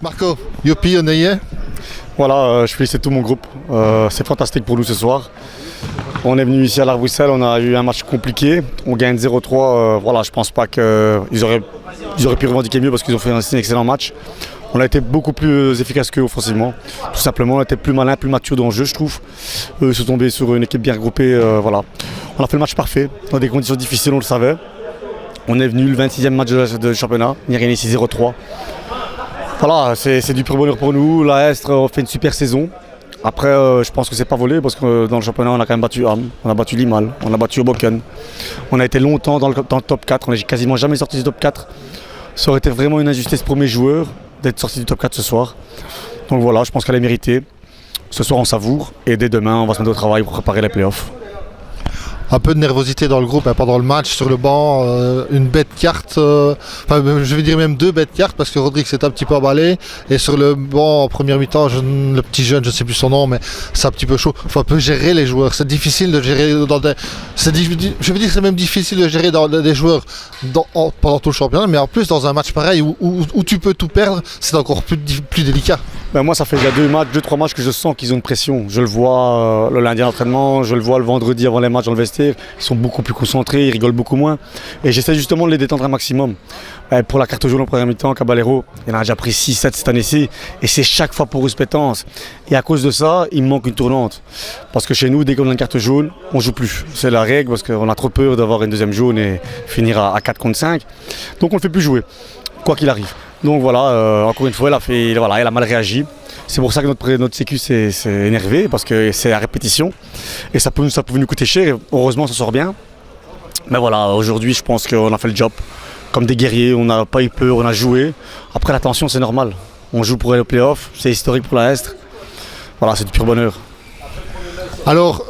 Marco, youpi, on est hier. Voilà, je félicite tout mon groupe. C'est fantastique pour nous ce soir. On est venu ici à l'Arc-Bruxelles, on a eu un match compliqué. On gagne 0-3. Voilà, je pense pas qu'ils auraient pu revendiquer mieux parce qu'ils ont fait un excellent match. On a été beaucoup plus efficace qu'eux offensivement. Tout simplement, on a été plus malin, plus mature dans le jeu, je trouve. Eux sont tombés sur une équipe bien regroupée. Voilà. On a fait le match parfait, dans des conditions difficiles, on le savait. On est venu le 26e match de championnat, on a gagné ici 0-3. Voilà, c'est du pur bonheur pour nous. La Estre a fait une super saison. Après, je pense que c'est pas volé parce que dans le championnat, on a quand même battu Ham, on a battu Limal, on a battu Hoboken. On a été longtemps dans le top 4, on n'est quasiment jamais sorti du top 4. Ça aurait été vraiment une injustice pour mes joueurs d'être sortis du top 4 ce soir. Donc voilà, je pense qu'elle est méritée. Ce soir, on savoure et dès demain, on va se mettre au travail pour préparer les playoffs. Un peu de nervosité dans le groupe pendant le match, sur le banc, une bête carte, je vais dire même deux bêtes cartes parce que Rodrigue s'est un petit peu emballé et sur le banc en première mi-temps, le petit jeune, je ne sais plus son nom, mais c'est un petit peu chaud. Il faut un peu gérer les joueurs, c'est difficile de gérer je veux dire que c'est même difficile de gérer des joueurs pendant tout le championnat, mais en plus dans un match pareil où tu peux tout perdre, c'est encore plus délicat. Ben moi ça fait déjà 2-3 matchs que je sens qu'ils ont une pression. Je le vois le lundi à l'entraînement, je le vois le vendredi avant les matchs dans le vestiaire. Ils sont beaucoup plus concentrés, ils rigolent beaucoup moins. Et j'essaie justement de les détendre un maximum. Pour la carte jaune en première mi-temps, Caballero, il en a déjà pris 6-7 cette année-ci. Et c'est chaque fois pour Rouspétance. Et à cause de ça, il me manque une tournante. Parce que chez nous, dès qu'on a une carte jaune, on ne joue plus. C'est la règle parce qu'on a trop peur d'avoir une deuxième jaune et finir à 4 contre 5. Donc on ne le fait plus jouer, quoi qu'il arrive. Donc voilà, encore une fois, elle a mal réagi. C'est pour ça que notre sécu s'est énervé, parce que c'est à répétition. Et ça pouvait nous coûter cher, et heureusement on s'en sort bien. Mais voilà, aujourd'hui je pense qu'on a fait le job. Comme des guerriers, on n'a pas eu peur, on a joué. Après la tension c'est normal. On joue pour aller au play-off, c'est historique pour la Estre. Voilà, c'est du pur bonheur. Alors,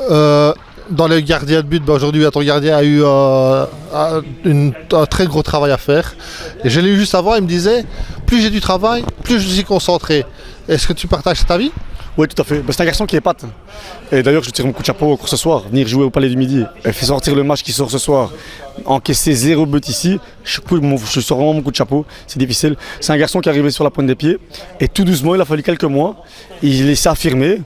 dans les gardiens de but, aujourd'hui, ton gardien a eu un très gros travail à faire. Et je l'ai eu juste avant, il me disait, plus j'ai du travail, plus je suis concentré. Est-ce que tu partages cet avis? Oui, tout à fait. C'est un garçon qui est épate. Et d'ailleurs, je tire mon coup de chapeau pour ce soir, venir jouer au Palais du Midi. Elle fait sortir le match qui sort ce soir. Encaisser 0 but ici, je sors vraiment mon coup de chapeau. C'est difficile. C'est un garçon qui est arrivé sur la pointe des pieds. Et tout doucement, il a fallu quelques mois. Il s'est affirmé.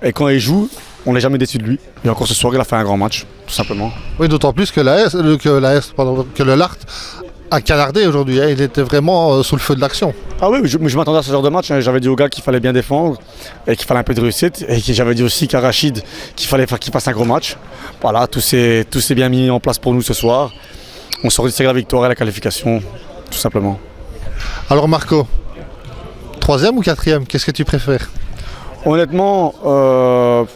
Et quand il joue, on n'est jamais déçu de lui. Et encore ce soir, il a fait un grand match, tout simplement. Oui, d'autant plus que le Lart a canardé aujourd'hui. Il était vraiment sous le feu de l'action. Ah oui, je m'attendais à ce genre de match. J'avais dit aux gars qu'il fallait bien défendre et qu'il fallait un peu de réussite. Et j'avais dit aussi qu'à Rachid qu'il fallait qu'il fasse un gros match. Voilà, tout s'est bien mis en place pour nous ce soir. On sort d'ici la victoire et la qualification, tout simplement. Alors Marco, 3e ou 4e, qu'est-ce que tu préfères? Honnêtement,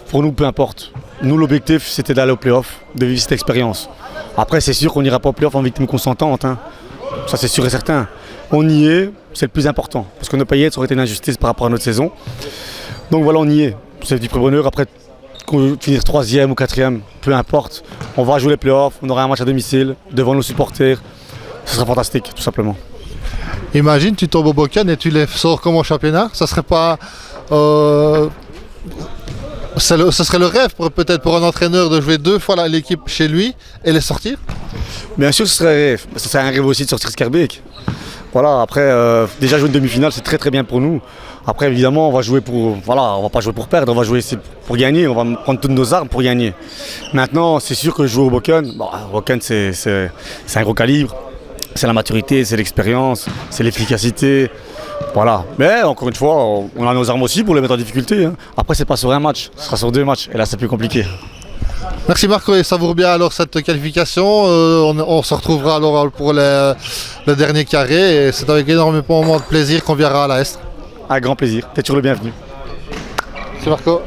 pour nous, peu importe. Nous, l'objectif, c'était d'aller au play-off, de vivre cette expérience. Après, c'est sûr qu'on n'ira pas au play-off en victime consentante. Hein. Ça, c'est sûr et certain. On y est, c'est le plus important. Parce que ne pas y être, ça aurait été une injustice par rapport à notre saison. Donc voilà, on y est. C'est du bonheur. Après, finir 3e ou 4e, peu importe. On va jouer les play-offs, on aura un match à domicile, devant nos supporters. Ce sera fantastique, tout simplement. Imagine, tu tombes au Hoboken et tu les sors comme au championnat. Ça serait pas... ce serait le rêve peut-être pour un entraîneur de jouer 2 fois l'équipe chez lui et les sortir? Bien sûr, ce serait un rêve aussi de sortir Scarbeck. Voilà, après, déjà jouer une demi-finale, c'est très très bien pour nous. Après, évidemment, on va jouer on va pas jouer pour perdre, on va jouer pour gagner, on va prendre toutes nos armes pour gagner. Maintenant, c'est sûr que jouer au Hoboken, Hoboken c'est un gros calibre, c'est la maturité, c'est l'expérience, c'est l'efficacité. Voilà, mais encore une fois, on a nos armes aussi pour les mettre en difficulté. Hein. Après, c'est pas sur un match, ce sera sur 2 matchs, et là, c'est plus compliqué. Merci Marco, et savoure bien alors cette qualification. On se retrouvera alors pour le dernier carré, et c'est avec énormément de plaisir qu'on viendra à la Estre. Un grand plaisir, t'es toujours le bienvenu. Merci Marco.